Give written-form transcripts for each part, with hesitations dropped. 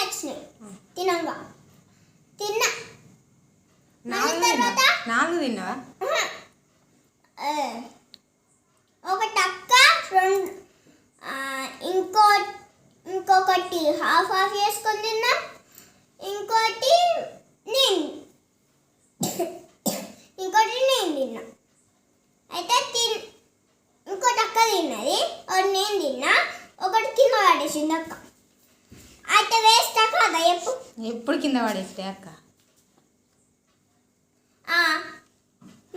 వచ్చినాయి తినంగా తిన్నా. నాలుగు తిన్నావా? ఒకటి అక్క, ఇంకొకటి హాఫ్ చేసుకొని తిన్నా, ఇంకోటి నేను తిన్నా. అయితే ఇంకోటి అక్క తిన్నది, ఒకటి నేను తిన్నా, ఒకటి కింద పడేసింది అక్క. అయితే వేస్ట్ కాదా ఎప్పుడు కింద పడేస్తే అక్క?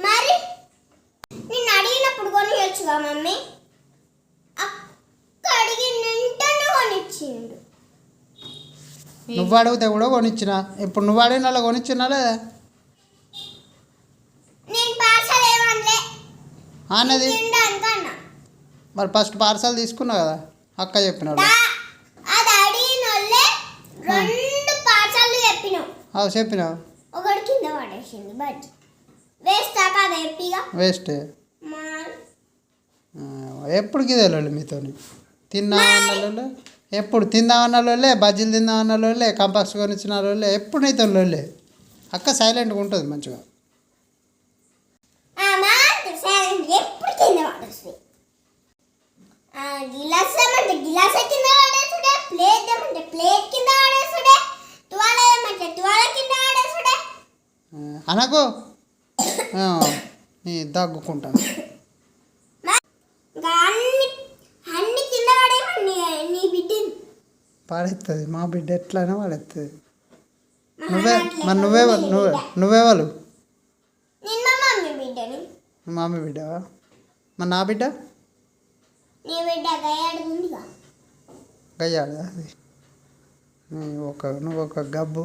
మరి నిన్ను అడిగినప్పుడు కొనియొచ్చుగా మమ్మీ. అక్క అడిగిన వెంటనే కొనిచ్చిండు. నువ్వు అడిగితే కూడా కొనిచ్చిన. ఇప్పుడు నువ్వు అడిగిన వాళ్ళ కొనిచ్చినా లేదా? నేను పార్సల్ ఏమనలే అన్నది. అనుకన్నా మరి ఫస్ట్ పార్సల్ తీసుకున్నావు కదా అక్క చెప్పినాడు. అది అడిగిన వాళ్ళే 2 పార్సల్ చెప్పినావు. చెప్పినావు. ఒకటి కింద పడేసింది. బట్ వేస్ట్ కాదా ఎప్పిగా? వేస్ట్. ఎప్పుడు గిదేళ్ళు మీతో తిన్నామన్న ఎప్పుడు తిందామన్న వాళ్ళే, బజ్జీలు తిందామన్న వాళ్ళే, కంపాక్స్ కొనిచ్చిన వాళ్ళే, ఎప్పుడు నీతో వాళ్ళే. అక్క సైలెంట్గా ఉంటుంది మంచిగా. ఎప్పుడు కింద పడేస్తుంది. గిలాస్ ఏమంటే గిలాస్ కింద పడేసుడే, ప్లేట్ ఏమంటే ప్లేట్ కింద పడేసుడే, తువాల ఏమంటే తువాల కింద పడేసుడే. అనకు నీ దగ్గుకుంటాను. అన్ని కింద పడేయమని నీ బిడ్డ పడేస్తుంది. మా బిడ్డ ఎట్లయినా పడేస్తుంది. నువ్వేవాళ్ళు? నేను మా మమ్మీ బిడ్డని. మమ్మీ బిడ్డవా? మరి నా బిడ్డ? నీ బిడ్డ గయ్యాడుగా. గయ్యాడా? అది నువ్వు ఒక గబ్బు.